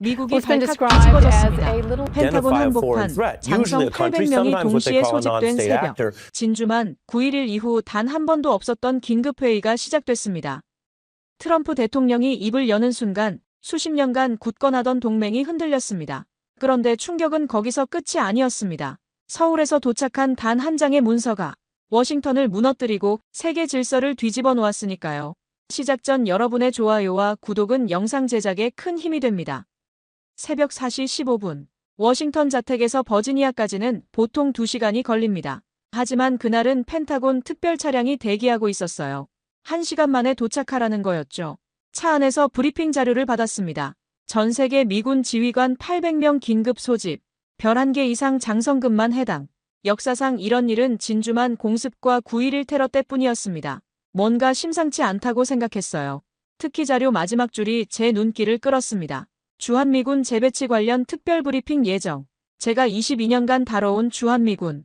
미국이 It's been 발칵 described 뒤집어졌습니다. as a little 펜타곤 identifiable 한복판 foreign threat. 장성 Usually a country, 800명이 sometimes what 동시에 they call a 소집된 non-state 새벽. actor. 진주만 9.11 이후 단 한 번도 없었던 긴급회의가 시작됐습니다. 트럼프 대통령이 입을 여는 순간 수십 년간 굳건하던 동맹이 흔들렸습니다. 그런데 충격은 거기서 끝이 아니었습니다. 서울에서 도착한 단 한 장의 문서가 워싱턴을 무너뜨리고 세계 질서를 뒤집어 놓았으니까요. 시작 전 여러분의 좋아요와 구독은 영상 제작에 큰 힘이 됩니다. 새벽 4시 15분. 워싱턴 자택에서 버지니아까지는 보통 2시간이 걸립니다. 하지만 그날은 펜타곤 특별 차량이 대기하고 있었어요. 1시간 만에 도착하라는 거였죠. 차 안에서 브리핑 자료를 받았습니다. 전 세계 미군 지휘관 800명 긴급 소집. 별 1개 이상 장성급만 해당. 역사상 이런 일은 진주만 공습과 9.11 테러 때뿐이었습니다. 뭔가 심상치 않다고 생각했어요. 특히 자료 마지막 줄이 제 눈길을 끌었습니다. 주한미군 재배치 관련 특별 브리핑 예정. 제가 22년간 다뤄온 주한미군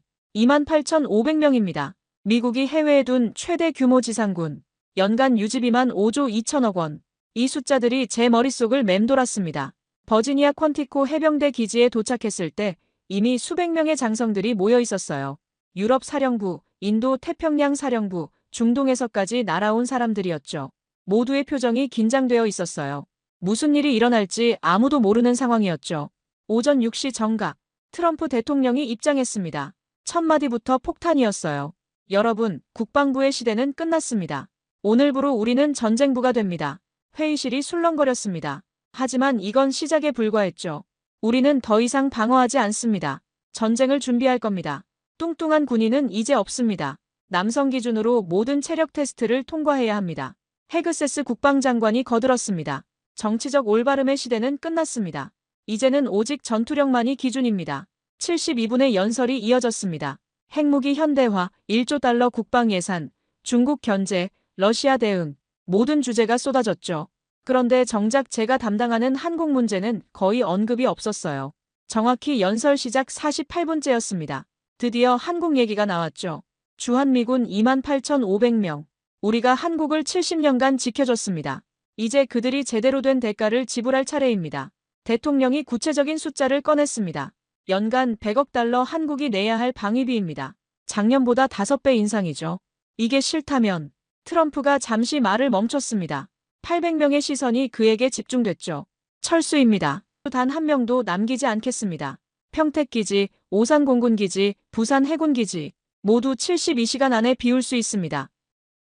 28,500명입니다. 미국이 해외에 둔 최대 규모 지상군. 연간 유지비만 5조 2천억 원. 이 숫자들이 제 머릿속을 맴돌았습니다. 버지니아 퀀티코 해병대 기지에 도착했을 때 이미 수백 명의 장성들이 모여 있었어요. 유럽 사령부, 인도 태평양 사령부, 중동에서까지 날아온 사람들이었죠. 모두의 표정이 긴장되어 있었어요. 무슨 일이 일어날지 아무도 모르는 상황이었죠. 오전 6시 정각, 트럼프 대통령이 입장했습니다. 첫 마디부터 폭탄이었어요. 여러분, 국방부의 시대는 끝났습니다. 오늘부로 우리는 전쟁부가 됩니다. 회의실이 술렁거렸습니다. 하지만 이건 시작에 불과했죠. 우리는 더 이상 방어하지 않습니다. 전쟁을 준비할 겁니다. 뚱뚱한 군인은 이제 없습니다. 남성 기준으로 모든 체력 테스트를 통과해야 합니다. 헤그세스 국방장관이 거들었습니다. 정치적 올바름의 시대는 끝났습니다. 이제는 오직 전투력만이 기준입니다. 72분의 연설이 이어졌습니다. 핵무기 현대화, 1조 달러 국방 예산, 중국 견제, 러시아 대응, 모든 주제가 쏟아졌죠. 그런데 정작 제가 담당하는 한국 문제는 거의 언급이 없었어요. 정확히 연설 시작 48분째였습니다. 드디어 한국 얘기가 나왔죠. 주한미군 28,500명. 우리가 한국을 70년간 지켜줬습니다. 이제 그들이 제대로 된 대가를 지불할 차례입니다. 대통령이 구체적인 숫자를 꺼냈습니다. 연간 100억 달러 한국이 내야 할 방위비입니다. 작년보다 5배 인상이죠. 이게 싫다면 트럼프가 잠시 말을 멈췄습니다. 800명의 시선이 그에게 집중됐죠. 철수입니다. 단 한 명도 남기지 않겠습니다. 평택기지, 오산공군기지, 부산해군기지 모두 72시간 안에 비울 수 있습니다.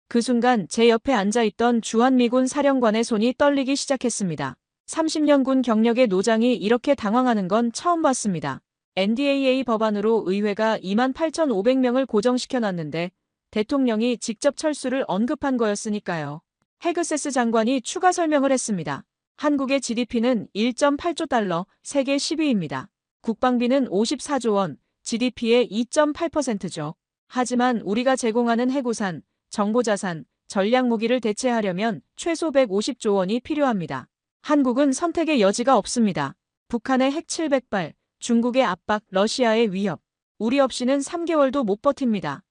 그 순간 제 옆에 앉아있던 주한미군 사령관의 손이 떨리기 시작했습니다. 30년 군 경력의 노장이 이렇게 당황하는 건 처음 봤습니다. NDAA 법안으로 의회가 28,500명을 고정시켜놨는데 대통령이 직접 철수를 언급한 거였으니까요. 헤그세스 장관이 추가 설명을 했습니다. 한국의 GDP는 1.8조 달러, 세계 10위입니다. 국방비는 54조 원, GDP의 2.8%죠. 하지만 우리가 제공하는 해구산, 정보자산, 전략무기를 대체하려면 최소 150조 원이 필요합니다. 한국은 선택의 여지가 없습니다. 북한의 핵 700발, 중국의 압박, 러시아의 위협. 우리 없이는 3개월도 못 버팁니다.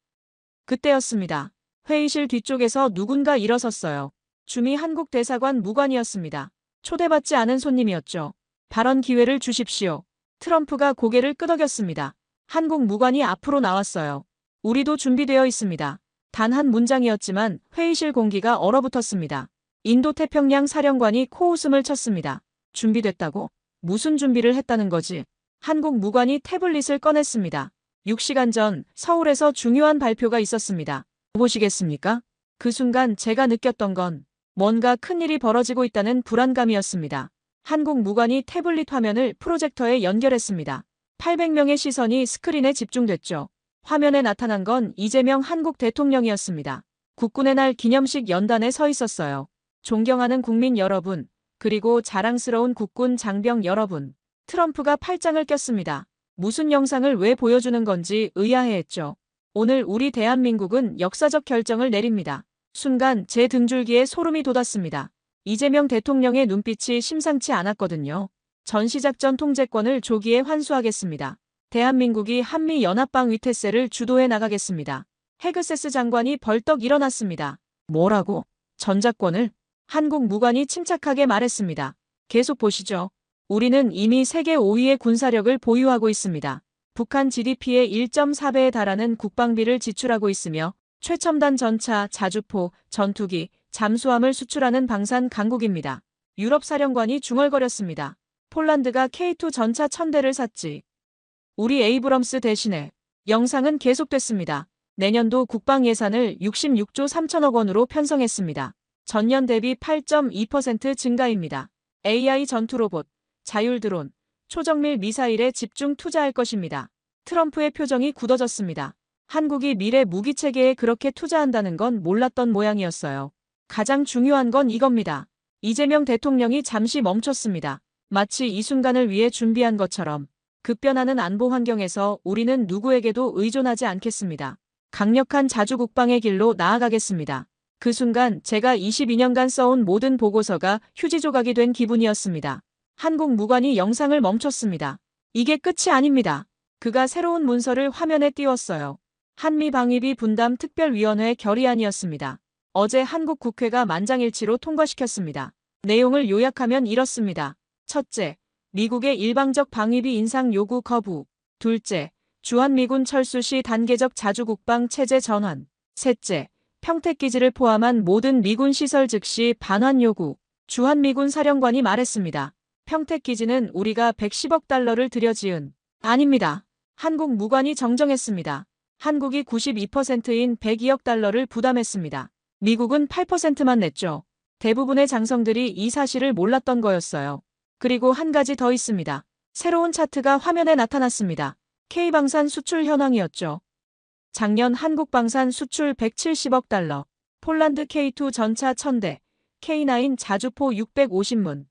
그때였습니다. 회의실 뒤쪽에서 누군가 일어섰어요. 주미 한국 대사관 무관이었습니다. 초대받지 않은 손님이었죠. 발언 기회를 주십시오. 트럼프가 고개를 끄덕였습니다. 한국 무관이 앞으로 나왔어요. 우리도 준비되어 있습니다. 단 한 문장이었지만 회의실 공기가 얼어붙었습니다. 인도 태평양 사령관이 코웃음을 쳤습니다. 준비됐다고? 무슨 준비를 했다는 거지? 한국 무관이 태블릿을 꺼냈습니다. 6시간 전 서울에서 중요한 발표가 있었습니다. 보시겠습니까? 그 순간 제가 느꼈던 건 뭔가 큰일이 벌어지고 있다는 불안감이었습니다. 한국 무관이 태블릿 화면을 프로젝터에 연결했습니다. 800명의 시선이 스크린에 집중됐죠. 화면에 나타난 건 이재명 한국 대통령이었습니다. 국군의 날 기념식 연단에 서 있었어요. 존경하는 국민 여러분, 그리고 자랑스러운 국군 장병 여러분. 트럼프가 팔짱을 꼈습니다. 무슨 영상을 왜 보여주는 건지 의아해했죠. 오늘 우리 대한민국은 역사적 결정을 내립니다. 순간 제 등줄기에 소름이 돋았습니다. 이재명 대통령의 눈빛이 심상치 않았거든요. 전시작전 통제권을 조기에 환수하겠습니다. 대한민국이 한미연합방 위태세를 주도해 나가겠습니다. 헤그세스 장관이 벌떡 일어났습니다. 뭐라고? 전작권을? 한국 무관이 침착하게 말했습니다. 계속 보시죠. 우리는 이미 세계 5위의 군사력을 보유하고 있습니다. 북한 GDP의 1.4배에 달하는 국방비를 지출하고 있으며 최첨단 전차, 자주포, 전투기, 잠수함을 수출하는 방산 강국입니다. 유럽 사령관이 중얼거렸습니다. 폴란드가 K2 전차 1000대를 샀지. 우리 에이브럼스 대신에. 영상은 계속됐습니다. 내년도 국방 예산을 66조 3천억 원으로 편성했습니다. 전년 대비 8.2% 증가입니다. AI 전투로봇, 자율 드론, 초정밀 미사일에 집중 투자할 것입니다. 트럼프의 표정이 굳어졌습니다. 한국이 미래 무기 체계에 그렇게 투자한다는 건 몰랐던 모양이었어요. 가장 중요한 건 이겁니다. 이재명 대통령이 잠시 멈췄습니다. 마치 이 순간을 위해 준비한 것처럼. 급변하는 안보 환경에서 우리는 누구에게도 의존하지 않겠습니다. 강력한 자주국방의 길로 나아가겠습니다. 그 순간 제가 22년간 써온 모든 보고서가 휴지 조각이 된 기분이었습니다. 한국 무관이 영상을 멈췄습니다. 이게 끝이 아닙니다. 그가 새로운 문서를 화면에 띄웠어요. 한미방위비 분담 특별위원회 결의안이었습니다. 어제 한국 국회가 만장일치로 통과시켰습니다. 내용을 요약하면 이렇습니다. 첫째, 미국의 일방적 방위비 인상 요구 거부. 둘째, 주한미군 철수 시 단계적 자주국방 체제 전환. 셋째, 평택기지를 포함한 모든 미군 시설 즉시 반환 요구. 주한미군 사령관이 말했습니다. 평택기지는 우리가 110억 달러를 들여 지은. 아닙니다. 한국 무관이 정정했습니다. 한국이 92%인 102억 달러를 부담했습니다. 미국은 8%만 냈죠. 대부분의 장성들이 이 사실을 몰랐던 거였어요. 그리고 한 가지 더 있습니다. 새로운 차트가 화면에 나타났습니다. K방산 수출 현황이었죠. 작년 한국 방산 수출 170억 달러, 폴란드 K2 전차 1000대, K9 자주포 650문,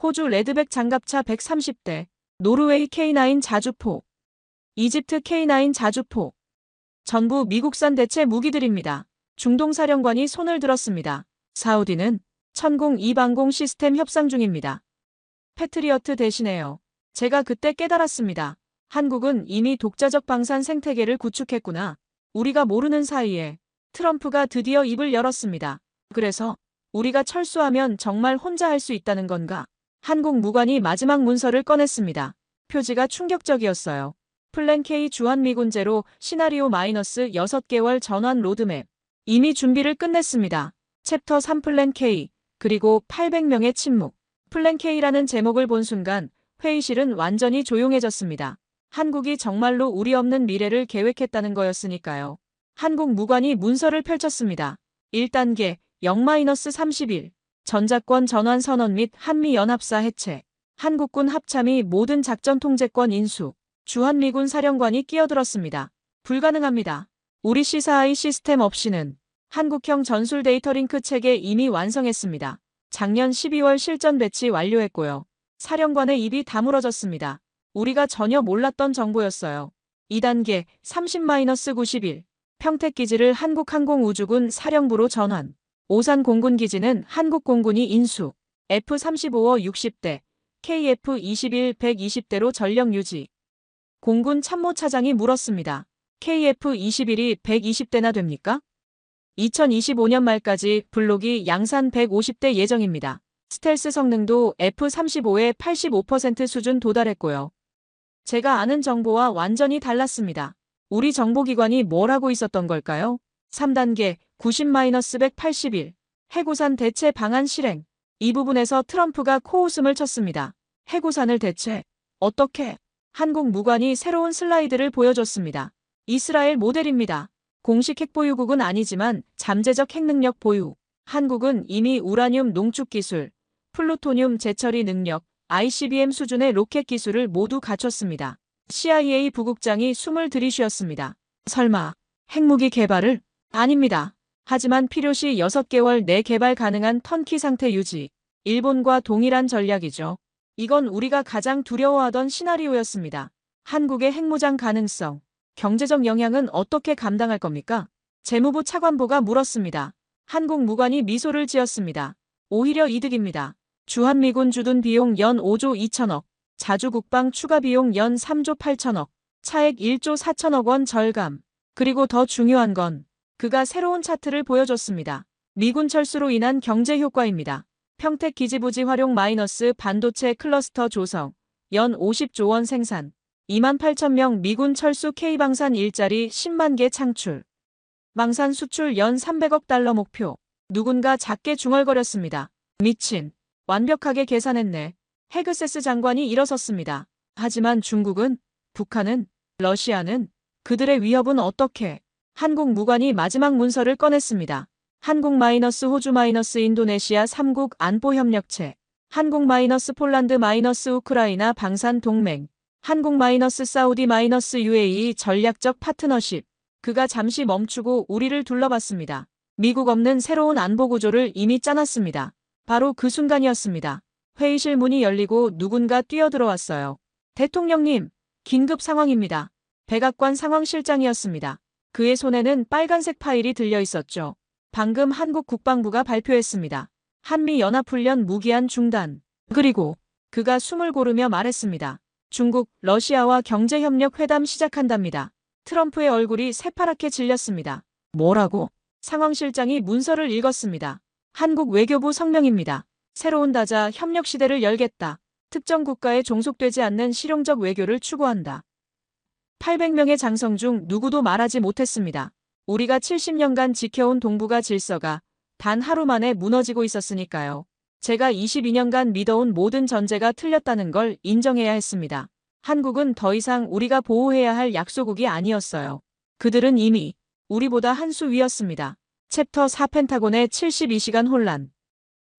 호주 레드백 장갑차 130대, 노르웨이 K9 자주포, 이집트 K9 자주포. 전부 미국산 대체 무기들입니다. 중동사령관이 손을 들었습니다. 사우디는 천공 2방공 시스템 협상 중입니다. 패트리어트 대신에요. 제가 그때 깨달았습니다. 한국은 이미 독자적 방산 생태계를 구축했구나. 우리가 모르는 사이에 트럼프가 드디어 입을 열었습니다. 그래서 우리가 철수하면 정말 혼자 할 수 있다는 건가? 한국 무관이 마지막 문서를 꺼냈습니다. 표지가 충격적이었어요. 플랜 K 주한미군제로 시나리오 마이너스 6개월 전환 로드맵. 이미 준비를 끝냈습니다. 챕터 3 플랜 K, 그리고 800명의 침묵. 플랜 K라는 제목을 본 순간 회의실은 완전히 조용해졌습니다. 한국이 정말로 우리 없는 미래를 계획했다는 거였으니까요. 한국 무관이 문서를 펼쳤습니다. 1단계 0-31 전자권 전환 선언 및 한미연합사 해체. 한국군 합참이 모든 작전 통제권 인수. 주한미군 사령관이 끼어들었습니다. 불가능합니다. 우리 C4I 시스템 없이는. 한국형 전술 데이터 링크 체계 이미 완성했습니다. 작년 12월 실전 배치 완료했고요. 사령관의 입이 다물어졌습니다. 우리가 전혀 몰랐던 정보였어요. 2단계 30-91 평택기지를 한국항공우주군 사령부로 전환. 오산 공군기지는 한국공군이 인수. F-35어 60대, KF-21 120대로 전력 유지. 공군 참모차장이 물었습니다. KF-21이 120대나 됩니까? 2025년 말까지 블록이 양산 150대 예정입니다. 스텔스 성능도 F-35의 85% 수준 도달했고요. 제가 아는 정보와 완전히 달랐습니다. 우리 정보기관이 뭘 하고 있었던 걸까요? 3단계 90-181 해구산 대체 방안 실행. 이 부분에서 트럼프가 코웃음을 쳤습니다. 해구산을 대체? 어떻게? 한국 무관이 새로운 슬라이드를 보여줬습니다. 이스라엘 모델입니다. 공식 핵보유국은 아니지만 잠재적 핵능력 보유. 한국은 이미 우라늄 농축 기술, 플루토늄 재처리 능력, ICBM 수준의 로켓 기술을 모두 갖췄습니다. CIA 부국장이 숨을 들이쉬었습니다. 설마 핵무기 개발을? 아닙니다. 하지만 필요시 6개월 내 개발 가능한 턴키 상태 유지. 일본과 동일한 전략이죠. 이건 우리가 가장 두려워하던 시나리오였습니다. 한국의 핵무장 가능성, 경제적 영향은 어떻게 감당할 겁니까? 재무부 차관보가 물었습니다. 한국 무관이 미소를 지었습니다. 오히려 이득입니다. 주한미군 주둔 비용 연 5조 2천억, 자주국방 추가 비용 연 3조 8천억, 차액 1조 4천억 원 절감. 그리고 더 중요한 건 그가 새로운 차트를 보여줬습니다. 미군 철수로 인한 경제 효과입니다. 평택 기지부지 활용 마이너스 반도체 클러스터 조성. 연 50조 원 생산. 28,000명 미군 철수 K방산 일자리 10만 개 창출. 방산 수출 연 300억 달러 목표. 누군가 작게 중얼거렸습니다. 미친. 완벽하게 계산했네. 헤그세스 장관이 일어섰습니다. 하지만 중국은, 북한은, 러시아는, 그들의 위협은 어떻게? 한국 무관이 마지막 문서를 꺼냈습니다. 한국 마이너스 호주 마이너스 인도네시아 3국 안보협력체. 한국 마이너스 폴란드 마이너스 우크라이나 방산 동맹. 한국 마이너스 사우디 마이너스 UAE 전략적 파트너십. 그가 잠시 멈추고 우리를 둘러봤습니다. 미국 없는 새로운 안보 구조를 이미 짜놨습니다. 바로 그 순간이었습니다. 회의실 문이 열리고 누군가 뛰어들어왔어요. 대통령님, 긴급 상황입니다. 백악관 상황실장이었습니다. 그의 손에는 빨간색 파일이 들려 있었죠. 방금 한국 국방부가 발표했습니다. 한미연합훈련 무기한 중단. 그리고 그가 숨을 고르며 말했습니다. 중국, 러시아와 경제협력 회담 시작한답니다. 트럼프의 얼굴이 새파랗게 질렸습니다. 뭐라고? 상황실장이 문서를 읽었습니다. 한국 외교부 성명입니다. 새로운 다자 협력 시대를 열겠다. 특정 국가에 종속되지 않는 실용적 외교를 추구한다. 800명의 장성 중 누구도 말하지 못했습니다. 우리가 70년간 지켜온 동북아 질서가 단 하루 만에 무너지고 있었으니까요. 제가 22년간 믿어온 모든 전제가 틀렸다는 걸 인정해야 했습니다. 한국은 더 이상 우리가 보호해야 할 약소국이 아니었어요. 그들은 이미 우리보다 한 수 위였습니다. 챕터 4 펜타곤의 72시간 혼란.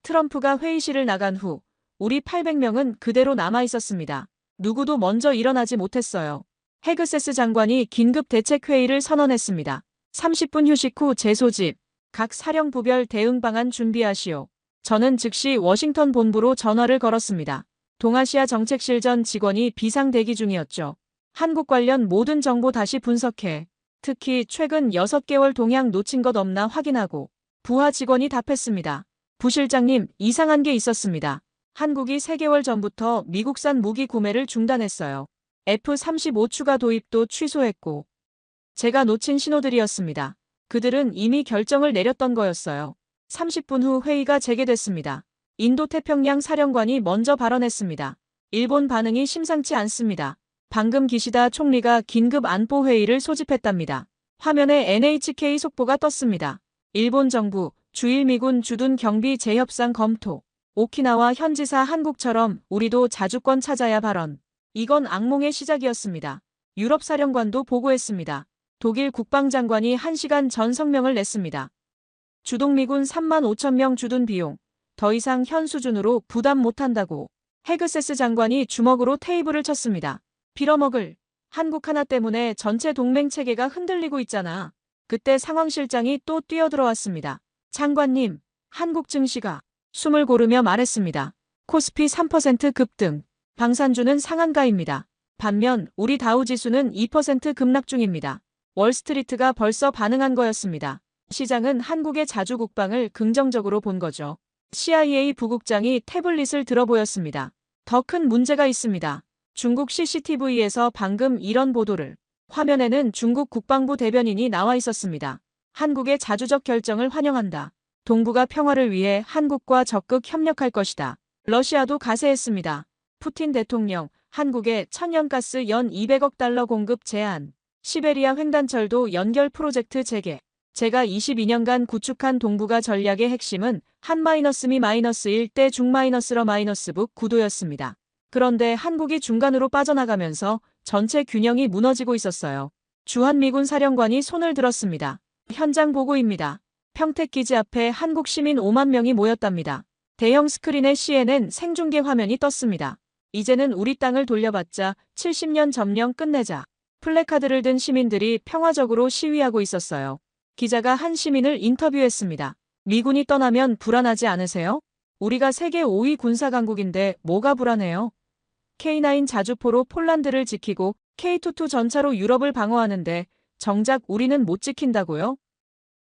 트럼프가 회의실을 나간 후 우리 800명은 그대로 남아 있었습니다. 누구도 먼저 일어나지 못했어요. 헤그세스 장관이 긴급 대책회의를 선언했습니다. 30분 휴식 후 재소집. 각 사령부별 대응 방안 준비하시오. 저는 즉시 워싱턴 본부로 전화를 걸었습니다. 동아시아 정책실 전 직원이 비상 대기 중이었죠. 한국 관련 모든 정보 다시 분석해. 특히 최근 6개월 동향 놓친 것 없나 확인하고. 부하 직원이 답했습니다. 부실장님, 이상한 게 있었습니다. 한국이 3개월 전부터 미국산 무기 구매를 중단했어요. F-35 추가 도입도 취소했고. 제가 놓친 신호들이었습니다. 그들은 이미 결정을 내렸던 거였어요. 30분 후 회의가 재개됐습니다. 인도태평양 사령관이 먼저 발언했습니다. 일본 반응이 심상치 않습니다. 방금 기시다 총리가 긴급 안보회의를 소집했답니다. 화면에 NHK 속보가 떴습니다. 일본 정부, 주일 미군 주둔 경비 재협상 검토. 오키나와 현지사 한국처럼 우리도 자주권 찾아야 발언. 이건 악몽의 시작이었습니다. 유럽 사령관도 보고했습니다. 독일 국방장관이 1시간 전 성명을 냈습니다. 주동미군 3만 5천 명 주둔 비용. 더 이상 현 수준으로 부담 못한다고. 헤그세스 장관이 주먹으로 테이블을 쳤습니다. 빌어먹을. 한국 하나 때문에 전체 동맹 체계가 흔들리고 있잖아. 그때 상황실장이 또 뛰어들어왔습니다. 장관님, 한국 증시가. 숨을 고르며 말했습니다. 코스피 3% 급등. 방산주는 상한가입니다. 반면 우리 다우지수는 2% 급락 중입니다. 월스트리트가 벌써 반응한 거였습니다. 시장은 한국의 자주 국방을 긍정적으로 본 거죠. CIA 부국장이 태블릿을 들어보였습니다. 더 큰 문제가 있습니다. 중국 CCTV에서 방금 이런 보도를. 화면에는 중국 국방부 대변인이 나와 있었습니다. 한국의 자주적 결정을 환영한다. 동북아 평화를 위해 한국과 적극 협력할 것이다. 러시아도 가세했습니다. 푸틴 대통령, 한국에 천연가스 연 200억 달러 공급 제한. 시베리아 횡단철도 연결 프로젝트 재개. 제가 22년간 구축한 동북아 전략의 핵심은 한-미-1대 중-러-북 구도였습니다. 그런데 한국이 중간으로 빠져나가면서 전체 균형이 무너지고 있었어요. 주한미군 사령관이 손을 들었습니다. 현장 보고입니다. 평택 기지 앞에 한국 시민 5만 명이 모였답니다. 대형 스크린에 CNN 생중계 화면이 떴습니다. 이제는 우리 땅을 돌려받자 70년 점령 끝내자. 플래카드를 든 시민들이 평화적으로 시위하고 있었어요. 기자가 한 시민을 인터뷰했습니다. 미군이 떠나면 불안하지 않으세요? 우리가 세계 5위 군사강국인데 뭐가 불안해요? K9 자주포로 폴란드를 지키고 K22 전차로 유럽을 방어하는데 정작 우리는 못 지킨다고요?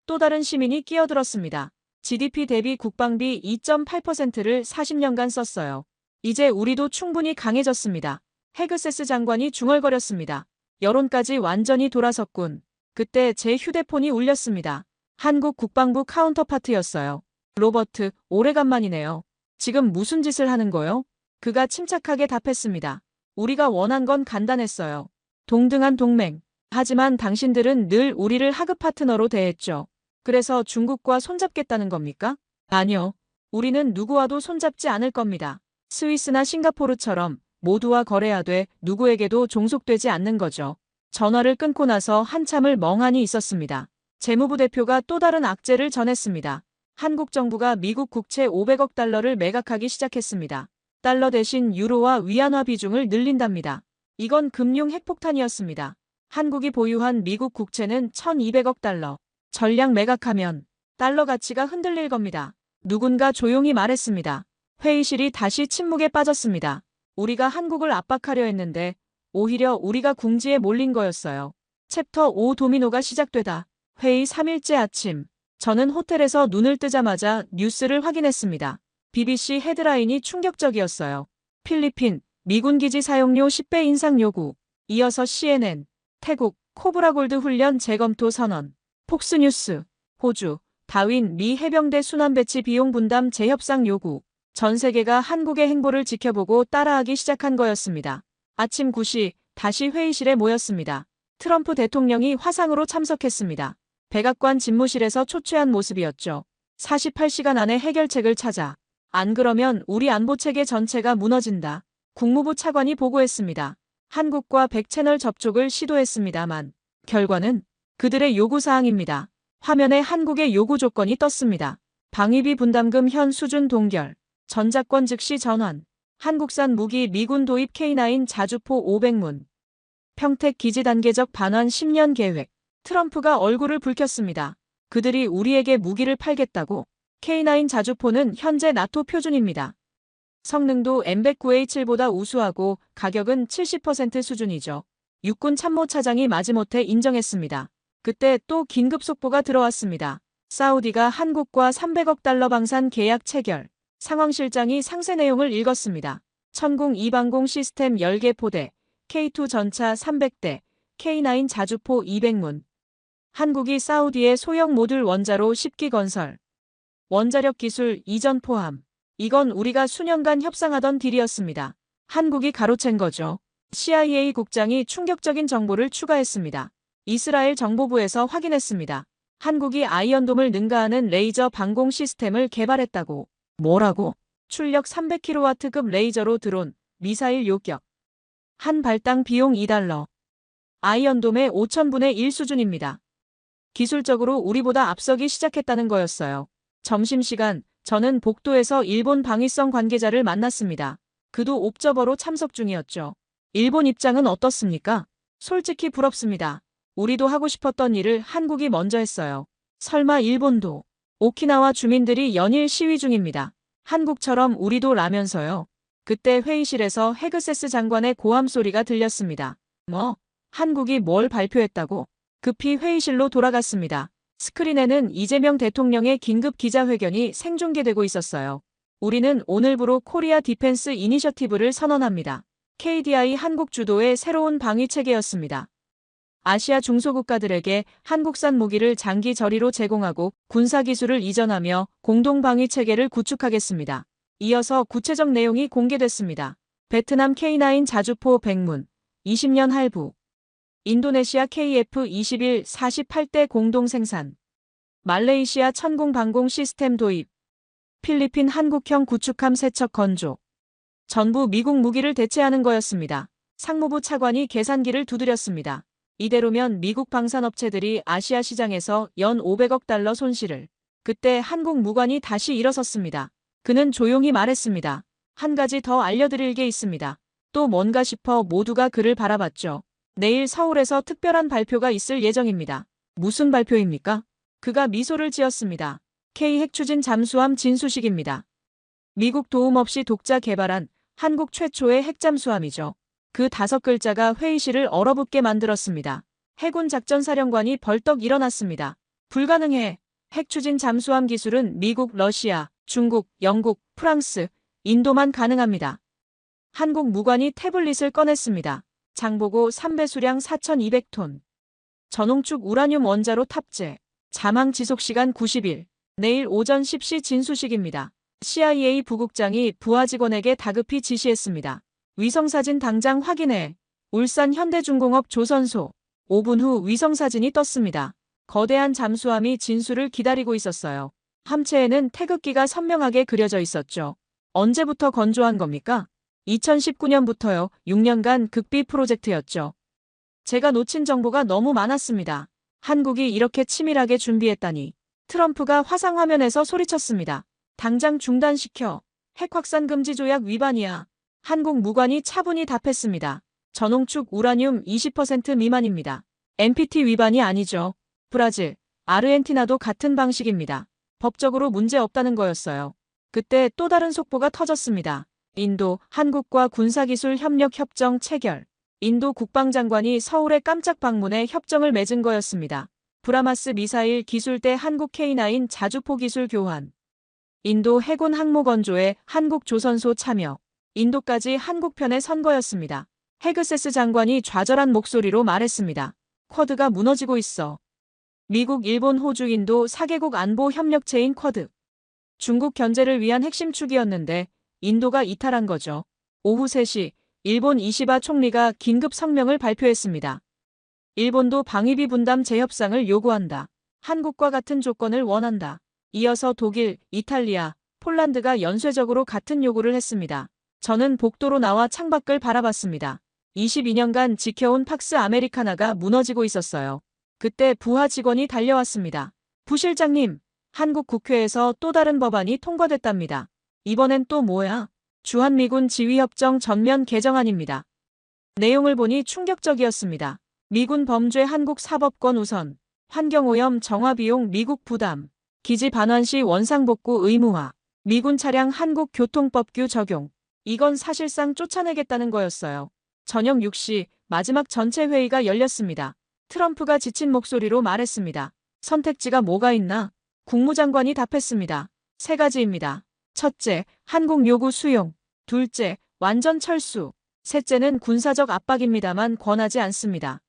또 다른 시민이 끼어들었습니다. GDP 대비 국방비 2.8%를 40년간 썼어요. 이제 우리도 충분히 강해졌습니다. 헤그세스 장관이 중얼거렸습니다. 여론까지 완전히 돌아섰군. 그때 제 휴대폰이 울렸습니다. 한국 국방부 카운터파트였어요. 로버트, 오래간만이네요. 지금 무슨 짓을 하는 거요? 그가 침착하게 답했습니다. 우리가 원한 건 간단했어요. 동등한 동맹. 하지만 당신들은 늘 우리를 하급 파트너로 대했죠. 그래서 중국과 손잡겠다는 겁니까? 아니요. 우리는 누구와도 손잡지 않을 겁니다. 스위스나 싱가포르처럼 모두와 거래하되 누구에게도 종속되지 않는 거죠. 전화를 끊고 나서 한참을 멍하니 있었습니다. 재무부 대표가 또 다른 악재를 전했습니다. 한국 정부가 미국 국채 500억 달러를 매각하기 시작했습니다. 달러 대신 유로와 위안화 비중을 늘린답니다. 이건 금융 핵폭탄이었습니다. 한국이 보유한 미국 국채는 1200억 달러. 전량 매각하면 달러 가치가 흔들릴 겁니다. 누군가 조용히 말했습니다. 회의실이 다시 침묵에 빠졌습니다. 우리가 한국을 압박하려 했는데 오히려 우리가 궁지에 몰린 거였어요. 챕터 5 도미노가 시작되다. 회의 3일째 아침. 저는 호텔에서 눈을 뜨자마자 뉴스를 확인했습니다. BBC 헤드라인이 충격적이었어요. 필리핀, 미군 기지 사용료 10배 인상 요구. 이어서 CNN, 태국, 코브라골드 훈련 재검토 선언. 폭스뉴스, 호주, 다윈, 미 해병대 순환 배치 비용 분담 재협상 요구. 전 세계가 한국의 행보를 지켜보고 따라하기 시작한 거였습니다. 아침 9시 다시 회의실에 모였습니다. 트럼프 대통령이 화상으로 참석했습니다. 백악관 집무실에서 초췌한 모습이었죠. 48시간 안에 해결책을 찾아. 안 그러면 우리 안보체계 전체가 무너진다. 국무부 차관이 보고했습니다. 한국과 100채널 접촉을 시도했습니다만 결과는 그들의 요구사항입니다. 화면에 한국의 요구 조건이 떴습니다. 방위비 분담금 현 수준 동결. 전자권 즉시 전환. 한국산 무기 미군 도입 K9 자주포 500문. 평택 기지 단계적 반환 10년 계획. 트럼프가 얼굴을 붉혔습니다. 그들이 우리에게 무기를 팔겠다고. K9 자주포는 현재 나토 표준입니다. 성능도 M109A7보다 우수하고 가격은 70% 수준이죠. 육군 참모차장이 마지못해 인정했습니다. 그때 또 긴급 속보가 들어왔습니다. 사우디가 한국과 300억 달러 방산 계약 체결. 상황실장이 상세 내용을 읽었습니다. 천공 2방공 시스템 10개 포대, K2 전차 300대, K9 자주포 200문. 한국이 사우디의 소형 모듈 원자로 10기 건설. 원자력 기술 이전 포함. 이건 우리가 수년간 협상하던 딜이었습니다. 한국이 가로챈 거죠. CIA 국장이 충격적인 정보를 추가했습니다. 이스라엘 정보부에서 확인했습니다. 한국이 아이언돔을 능가하는 레이저 방공 시스템을 개발했다고. 뭐라고? 출력 300kW급 레이저로 드론, 미사일 요격. 한 발당 비용 2달러. 아이언돔의 5,000분의 1 수준입니다. 기술적으로 우리보다 앞서기 시작했다는 거였어요. 점심시간, 저는 복도에서 일본 방위성 관계자를 만났습니다. 그도 옵저버로 참석 중이었죠. 일본 입장은 어떻습니까? 솔직히 부럽습니다. 우리도 하고 싶었던 일을 한국이 먼저 했어요. 설마 일본도. 오키나와 주민들이 연일 시위 중입니다. 한국처럼 우리도 라면서요. 그때 회의실에서 헤그세스 장관의 고함 소리가 들렸습니다. 뭐? 한국이 뭘 발표했다고? 급히 회의실로 돌아갔습니다. 스크린에는 이재명 대통령의 긴급 기자회견이 생중계되고 있었어요. 우리는 오늘부로 코리아 디펜스 이니셔티브를 선언합니다. KDI 한국 주도의 새로운 방위 체계였습니다. 아시아 중소국가들에게 한국산 무기를 장기 저리로 제공하고 군사기술을 이전하며 공동방위 체계를 구축하겠습니다. 이어서 구체적 내용이 공개됐습니다. 베트남 K9 자주포 100문, 20년 할부. 인도네시아 KF-21 48대 공동 생산. 말레이시아 천공 방공 시스템 도입. 필리핀 한국형 구축함 세척 건조. 전부 미국 무기를 대체하는 거였습니다. 상무부 차관이 계산기를 두드렸습니다. 이대로면 미국 방산업체들이 아시아 시장에서 연 500억 달러 손실을. 그때 한국 무관이 다시 일어섰습니다. 그는 조용히 말했습니다. 한 가지 더 알려드릴 게 있습니다. 또 뭔가 싶어 모두가 그를 바라봤죠. 내일 서울에서 특별한 발표가 있을 예정입니다. 무슨 발표입니까? 그가 미소를 지었습니다. K-핵 추진 잠수함 진수식입니다. 미국 도움 없이 독자 개발한 한국 최초의 핵잠수함이죠. 그 5글자가 회의실을 얼어붙게 만들었습니다. 해군 작전사령관이 벌떡 일어났습니다. 불가능해. 핵 추진 잠수함 기술은 미국, 러시아, 중국, 영국, 프랑스, 인도만 가능합니다. 한국 무관이 태블릿을 꺼냈습니다. 장보고 3배 수량 4,200톤. 전홍축 우라늄 원자로 탑재. 자망 지속시간 90일. 내일 오전 10시 진수식입니다. CIA 부국장이 부하 직원에게 다급히 지시했습니다. 위성사진 당장 확인해. 울산 현대중공업 조선소. 5분 후 위성사진이 떴습니다. 거대한 잠수함이 진수를 기다리고 있었어요. 함체에는 태극기가 선명하게 그려져 있었죠. 언제부터 건조한 겁니까? 2019년부터요. 6년간 극비 프로젝트였죠. 제가 놓친 정보가 너무 많았습니다. 한국이 이렇게 치밀하게 준비했다니. 트럼프가 화상화면에서 소리쳤습니다. 당장 중단시켜. 핵 확산 금지 조약 위반이야. 한국 무관이 차분히 답했습니다. 전홍축 우라늄 20% 미만입니다. NPT 위반이 아니죠. 브라질, 아르헨티나도 같은 방식입니다. 법적으로 문제 없다는 거였어요. 그때 또 다른 속보가 터졌습니다. 인도, 한국과 군사기술 협력 협정 체결. 인도 국방장관이 서울에 깜짝 방문해 협정을 맺은 거였습니다. 브라마스 미사일 기술대 한국 K9 자주포 기술 교환. 인도 해군 항모 건조에 한국 조선소 참여. 인도까지 한국 편에 선 거였습니다. 헤그세스 장관이 좌절한 목소리로 말했습니다. 쿼드가 무너지고 있어. 미국, 일본, 호주, 인도 4개국 안보 협력체인 쿼드. 중국 견제를 위한 핵심 축이었는데 인도가 이탈한 거죠. 오후 3시 일본 이시바 총리가 긴급 성명을 발표했습니다. 일본도 방위비 분담 재협상을 요구한다. 한국과 같은 조건을 원한다. 이어서 독일, 이탈리아, 폴란드가 연쇄적으로 같은 요구를 했습니다. 저는 복도로 나와 창밖을 바라봤습니다. 22년간 지켜온 팍스 아메리카나가 무너지고 있었어요. 그때 부하 직원이 달려왔습니다. 부실장님, 한국 국회에서 또 다른 법안이 통과됐답니다. 이번엔 또 뭐야? 주한미군 지휘협정 전면 개정안입니다. 내용을 보니 충격적이었습니다. 미군 범죄 한국 사법권 우선, 환경오염 정화비용 미국 부담, 기지 반환 시 원상복구 의무화, 미군 차량 한국 교통법규 적용. 이건 사실상 쫓아내겠다는 거였어요. 저녁 6시 마지막 전체 회의가 열렸습니다. 트럼프가 지친 목소리로 말했습니다. 선택지가 뭐가 있나? 국무장관이 답했습니다. 3가지입니다. 첫째, 한국 요구 수용. 둘째, 완전 철수. 셋째는 군사적 압박입니다만 권하지 않습니다.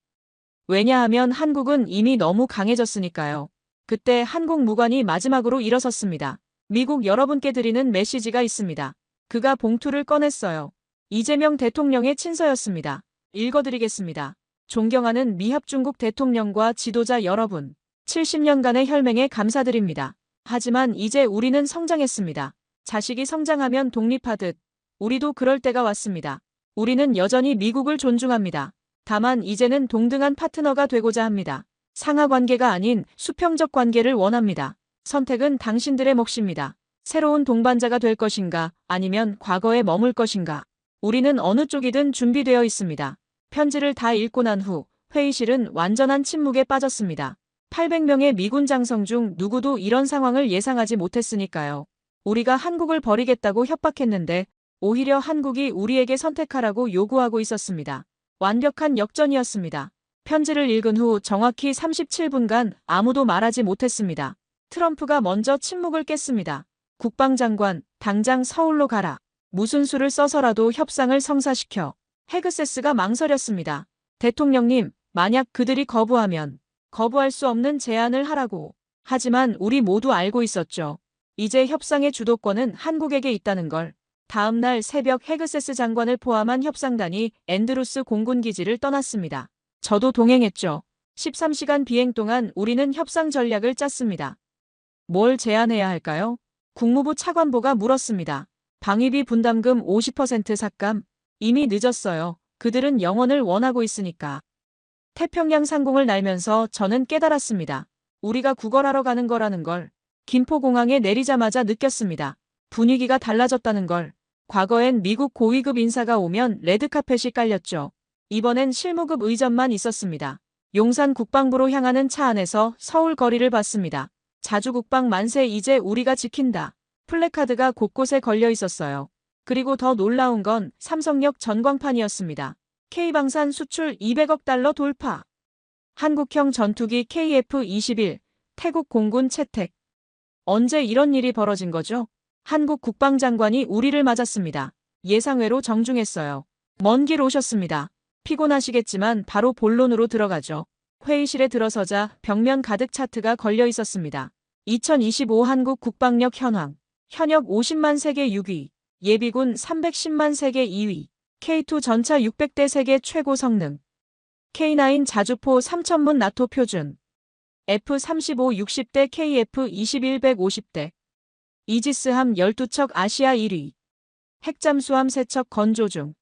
왜냐하면 한국은 이미 너무 강해졌으니까요. 그때 한국 무관이 마지막으로 일어섰습니다. 미국 여러분께 드리는 메시지가 있습니다. 그가 봉투를 꺼냈어요. 이재명 대통령의 친서였습니다. 읽어드리겠습니다. 존경하는 미합중국 대통령과 지도자 여러분. 70년간의 혈맹에 감사드립니다. 하지만 이제 우리는 성장했습니다. 자식이 성장하면 독립하듯 우리도 그럴 때가 왔습니다. 우리는 여전히 미국을 존중합니다. 다만 이제는 동등한 파트너가 되고자 합니다. 상하 관계가 아닌 수평적 관계를 원합니다. 선택은 당신들의 몫입니다. 새로운 동반자가 될 것인가 아니면 과거에 머물 것인가. 우리는 어느 쪽이든 준비되어 있습니다. 편지를 다 읽고 난 후 회의실은 완전한 침묵에 빠졌습니다. 800명의 미군 장성 중 누구도 이런 상황을 예상하지 못했으니까요. 우리가 한국을 버리겠다고 협박했는데 오히려 한국이 우리에게 선택하라고 요구하고 있었습니다. 완벽한 역전이었습니다. 편지를 읽은 후 정확히 37분간 아무도 말하지 못했습니다. 트럼프가 먼저 침묵을 깼습니다. 국방장관, 당장 서울로 가라. 무슨 수를 써서라도 협상을 성사시켜. 헤그세스가 망설였습니다. 대통령님, 만약 그들이 거부하면 거부할 수 없는 제안을 하라고. 하지만 우리 모두 알고 있었죠. 이제 협상의 주도권은 한국에게 있다는 걸. 다음 날 새벽 헤그세스 장관을 포함한 협상단이 앤드루스 공군기지를 떠났습니다. 저도 동행했죠. 13시간 비행 동안 우리는 협상 전략을 짰습니다. 뭘 제안해야 할까요? 국무부 차관보가 물었습니다. 방위비 분담금 50% 삭감? 이미 늦었어요. 그들은 영원을 원하고 있으니까. 태평양 상공을 날면서 저는 깨달았습니다. 우리가 구걸하러 가는 거라는 걸. 김포공항에 내리자마자 느꼈습니다. 분위기가 달라졌다는 걸. 과거엔 미국 고위급 인사가 오면 레드카펫이 깔렸죠. 이번엔 실무급 의전만 있었습니다. 용산 국방부로 향하는 차 안에서 서울 거리를 봤습니다. 자주국방 만세 이제 우리가 지킨다. 플래카드가 곳곳에 걸려 있었어요. 그리고 더 놀라운 건 삼성역 전광판이었습니다. K방산 수출 200억 달러 돌파. 한국형 전투기 KF-21, 태국 공군 채택. 언제 이런 일이 벌어진 거죠? 한국 국방장관이 우리를 맞았습니다. 예상외로 정중했어요. 먼 길 오셨습니다. 피곤하시겠지만 바로 본론으로 들어가죠. 회의실에 들어서자 벽면 가득 차트가 걸려 있었습니다. 2025 한국 국방력 현황. 현역 50만 세계 6위, 예비군 310만 세계 2위, K2 전차 600대 세계 최고 성능, K9 자주포 3000문 나토 표준, F-35 60대 KF-21 150대, 이지스함 12척 아시아 1위, 핵잠수함 3척 건조 중.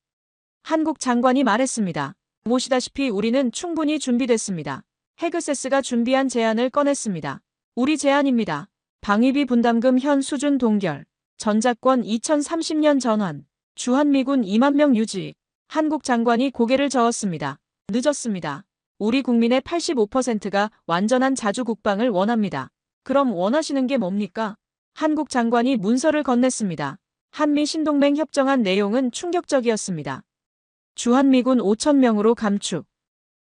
한국 장관이 말했습니다. 보시다시피 우리는 충분히 준비됐습니다. 헤그세스가 준비한 제안을 꺼냈습니다. 우리 제안입니다. 방위비 분담금 현 수준 동결, 전자권 2030년 전환, 주한미군 2만 명 유지. 한국 장관이 고개를 저었습니다. 늦었습니다. 우리 국민의 85%가 완전한 자주 국방을 원합니다. 그럼 원하시는 게 뭡니까? 한국 장관이 문서를 건넸습니다. 한미 신동맹 협정안 내용은 충격적이었습니다. 주한미군 5,000명으로 감축,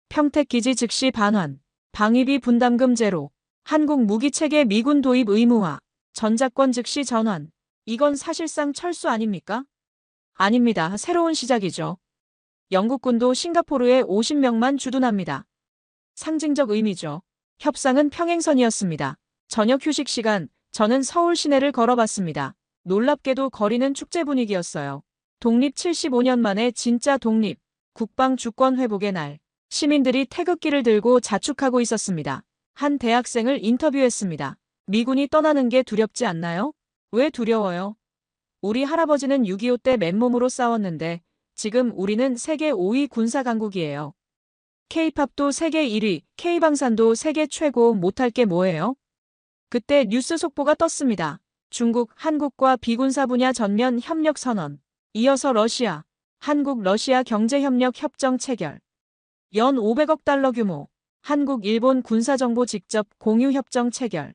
평택기지 즉시 반환, 방위비 분담금 제로, 한국 무기체계 미군 도입 의무화, 전자권 즉시 전환. 이건 사실상 철수 아닙니까? 아닙니다. 새로운 시작이죠. 영국군도 싱가포르에 50명만 주둔합니다. 상징적 의미죠. 협상은 평행선이었습니다. 저녁 휴식 시간, 저는 서울 시내를 걸어봤습니다. 놀랍게도 거리는 축제 분위기였어요. 독립 75년 만에 진짜 독립, 국방 주권 회복의 날. 시민들이 태극기를 들고 자축하고 있었습니다. 한 대학생을 인터뷰했습니다. 미군이 떠나는 게 두렵지 않나요? 왜 두려워요? 우리 할아버지는 6.25 때 맨몸으로 싸웠는데 지금 우리는 세계 5위 군사강국이에요. K-팝도 세계 1위, K-방산도 세계 최고, 못할 게 뭐예요? 그때 뉴스 속보가 떴습니다. 중국, 한국과 비군사 분야 전면 협력 선언. 이어서 러시아, 한국 러시아 경제협력 협정 체결. 연 500억 달러 규모. 한국 일본 군사정보 직접 공유 협정 체결.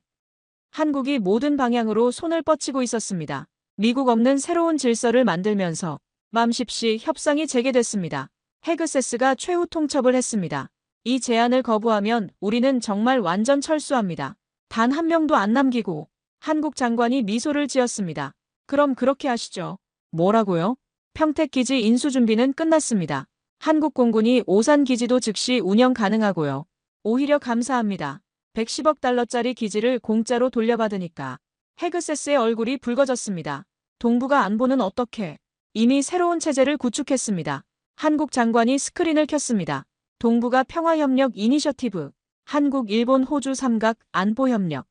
한국이 모든 방향으로 손을 뻗치고 있었습니다. 미국 없는 새로운 질서를 만들면서 맘십시 협상이 재개됐습니다. 헤그세스가 최후 통첩을 했습니다. 이 제안을 거부하면 우리는 정말 완전 철수합니다. 단 한 명도 안 남기고. 한국 장관이 미소를 지었습니다. 그럼 그렇게 하시죠. 뭐라고요? 평택기지 인수 준비는 끝났습니다. 한국 공군이 오산 기지도 즉시 운영 가능하고요. 오히려 감사합니다. 110억 달러짜리 기지를 공짜로 돌려받으니까. 헤그세스의 얼굴이 붉어졌습니다. 동북아 안보는 어떻게? 이미 새로운 체제를 구축했습니다. 한국 장관이 스크린을 켰습니다. 동북아 평화협력 이니셔티브. 한국, 일본, 호주 삼각 안보협력.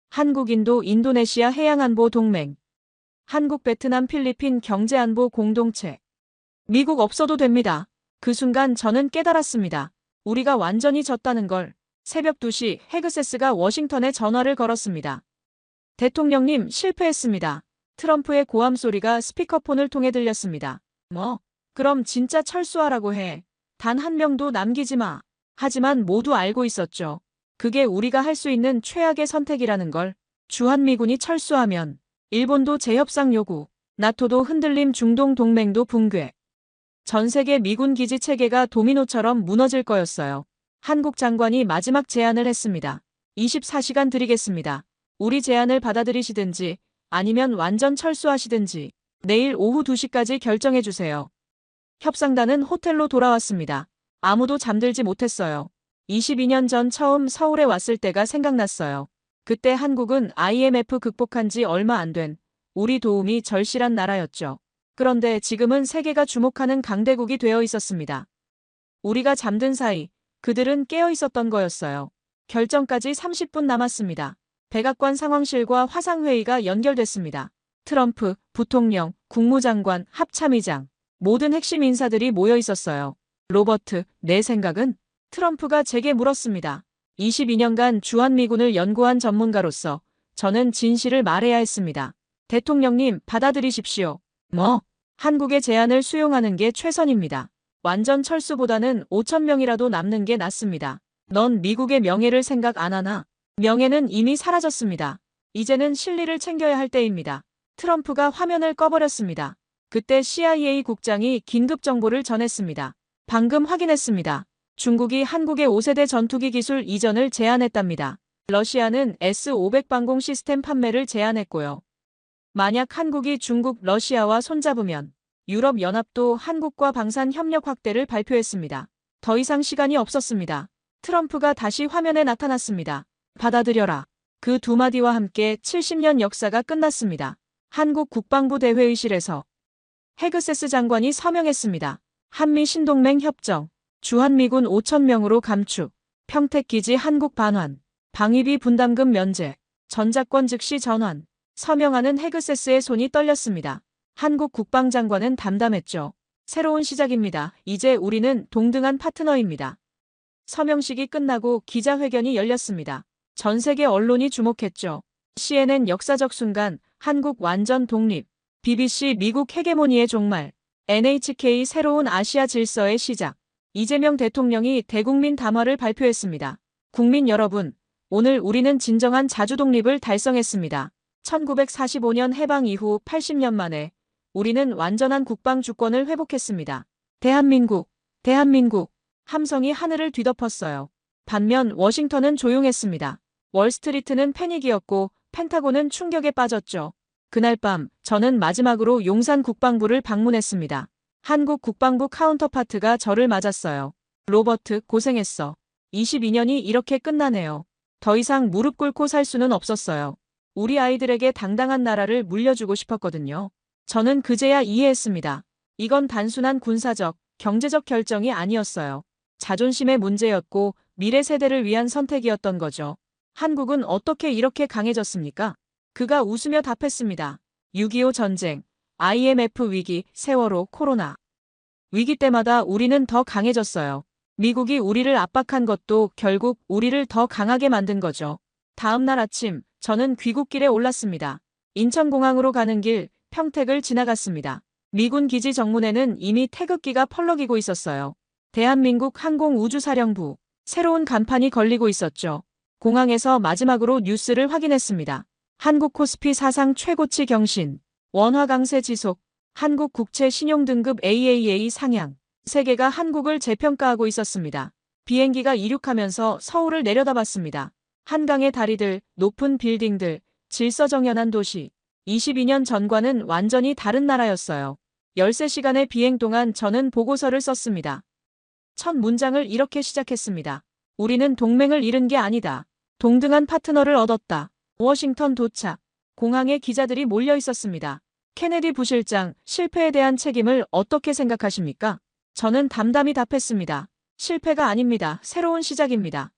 한국, 인도, 인도네시아 해양안보 동맹. 한국, 베트남, 필리핀 경제안보 공동체. 미국 없어도 됩니다. 그 순간 저는 깨달았습니다. 우리가 완전히 졌다는 걸. 새벽 2시 헤그세스가 워싱턴에 전화를 걸었습니다. 대통령님, 실패했습니다. 트럼프의 고함 소리가 스피커폰을 통해 들렸습니다. 뭐? 그럼 진짜 철수하라고 해. 단 한 명도 남기지 마. 하지만 모두 알고 있었죠. 그게 우리가 할 수 있는 최악의 선택이라는 걸. 주한미군이 철수하면 일본도 재협상 요구, 나토도 흔들림, 중동 동맹도 붕괴. 전 세계 미군 기지 체계가 도미노처럼 무너질 거였어요. 한국 장관이 마지막 제안을 했습니다. 24시간 드리겠습니다. 우리 제안을 받아들이시든지 아니면 완전 철수하시든지 내일 오후 2시까지 결정해 주세요. 협상단은 호텔로 돌아왔습니다. 아무도 잠들지 못했어요. 22년 전 처음 서울에 왔을 때가 생각났어요. 그때 한국은 IMF 극복한 지 얼마 안 된 우리 도움이 절실한 나라였죠. 그런데 지금은 세계가 주목하는 강대국이 되어 있었습니다. 우리가 잠든 사이 그들은 깨어 있었던 거였어요. 결정까지 30분 남았습니다. 백악관 상황실과 화상회의가 연결됐습니다. 트럼프, 부통령, 국무장관, 합참의장, 모든 핵심 인사들이 모여 있었어요. 로버트, 내 생각은? 트럼프가 제게 물었습니다. 22년간 주한미군을 연구한 전문가로서 저는 진실을 말해야 했습니다. 대통령님, 받아들이십시오. 뭐? 한국의 제안을 수용하는 게 최선입니다. 완전 철수보다는 5,000명이라도 남는 게 낫습니다. 넌 미국의 명예를 생각 안 하나? 명예는 이미 사라졌습니다. 이제는 실리를 챙겨야 할 때입니다. 트럼프가 화면을 꺼버렸습니다. 그때 CIA 국장이 긴급 정보를 전했습니다. 방금 확인했습니다. 중국이 한국의 5세대 전투기 기술 이전을 제안했답니다. 러시아는 S-500 방공 시스템 판매를 제안했고요. 만약 한국이 중국, 러시아와 손잡으면 유럽연합도 한국과 방산 협력 확대를 발표했습니다. 더 이상 시간이 없었습니다. 트럼프가 다시 화면에 나타났습니다. 받아들여라. 그 두 마디와 함께 70년 역사가 끝났습니다. 한국 국방부 대회의실에서 헤그세스 장관이 서명했습니다. 한미 신동맹 협정, 주한미군 5,000명으로 감축, 평택기지 한국 반환, 방위비 분담금 면제, 전작권 즉시 전환. 서명하는 헤그세스의 손이 떨렸습니다. 한국 국방장관은 담담했죠. 새로운 시작입니다. 이제 우리는 동등한 파트너입니다. 서명식이 끝나고 기자회견이 열렸습니다. 전 세계 언론이 주목했죠. CNN 역사적 순간, 한국 완전 독립, BBC 미국 헤게모니의 종말, NHK 새로운 아시아 질서의 시작. 이재명 대통령이 대국민 담화를 발표했습니다. 국민 여러분, 오늘 우리는 진정한 자주독립을 달성했습니다. 1945년 해방 이후 80년 만에 우리는 완전한 국방 주권을 회복했습니다. 대한민국, 대한민국. 함성이 하늘을 뒤덮었어요. 반면 워싱턴은 조용했습니다. 월스트리트는 패닉이었고 펜타곤은 충격에 빠졌죠. 그날 밤 저는 마지막으로 용산 국방부를 방문했습니다. 한국 국방부 카운터파트가 저를 맞았어요. 로버트, 고생했어. 22년이 이렇게 끝나네요. 더 이상 무릎 꿇고 살 수는 없었어요. 우리 아이들에게 당당한 나라를 물려주고 싶었거든요. 저는 그제야 이해했습니다. 이건 단순한 군사적, 경제적 결정이 아니었어요. 자존심의 문제였고 미래 세대를 위한 선택이었던 거죠. 한국은 어떻게 이렇게 강해졌습니까? 그가 웃으며 답했습니다. 6.25 전쟁, IMF 위기, 세월호, 코로나. 위기 때마다 우리는 더 강해졌어요. 미국이 우리를 압박한 것도 결국 우리를 더 강하게 만든 거죠. 다음 날 아침, 저는 귀국길에 올랐습니다. 인천공항으로 가는 길, 평택을 지나갔습니다. 미군 기지 정문에는 이미 태극기가 펄럭이고 있었어요. 대한민국 항공우주사령부, 새로운 간판이 걸리고 있었죠. 공항에서 마지막으로 뉴스를 확인했습니다. 한국 코스피 사상 최고치 경신, 원화 강세 지속, 한국 국채 신용등급 AAA 상향. 세계가 한국을 재평가하고 있었습니다. 비행기가 이륙하면서 서울을 내려다봤습니다. 한강의 다리들, 높은 빌딩들, 질서정연한 도시. 22년 전과는 완전히 다른 나라였어요. 13시간의 비행 동안 저는 보고서를 썼습니다. 첫 문장을 이렇게 시작했습니다. 우리는 동맹을 잃은 게 아니다. 동등한 파트너를 얻었다. 워싱턴 도착. 공항에 기자들이 몰려 있었습니다. 케네디 부실장, 실패에 대한 책임을 어떻게 생각하십니까? 저는 담담히 답했습니다. 실패가 아닙니다. 새로운 시작입니다.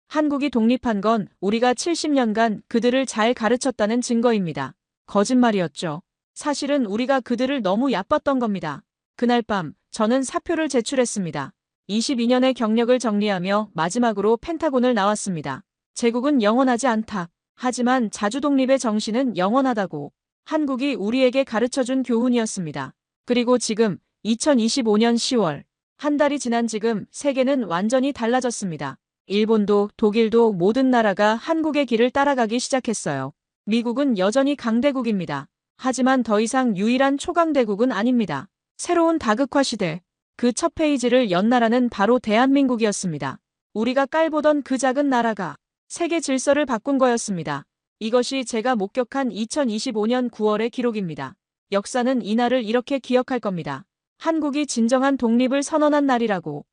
한국이 독립한 건 우리가 70년간 그들을 잘 가르쳤다는 증거입니다. 거짓말이었죠. 사실은 우리가 그들을 너무 얕봤던 겁니다. 그날 밤 저는 사표를 제출했습니다. 22년의 경력을 정리하며 마지막으로 펜타곤을 나왔습니다. 제국은 영원하지 않다. 하지만 자주독립의 정신은 영원하다고. 한국이 우리에게 가르쳐준 교훈이었습니다. 그리고 지금 2025년 10월, 한 달이 지난 지금 세계는 완전히 달라졌습니다. 일본도 독일도 모든 나라가 한국의 길을 따라가기 시작했어요. 미국은 여전히 강대국입니다. 하지만 더 이상 유일한 초강대국은 아닙니다. 새로운 다극화 시대. 그 첫 페이지를 연 나라는 바로 대한민국이었습니다. 우리가 깔보던 그 작은 나라가 세계 질서를 바꾼 거였습니다. 이것이 제가 목격한 2025년 9월의 기록입니다. 역사는 이날을 이렇게 기억할 겁니다. 한국이 진정한 독립을 선언한 날이라고.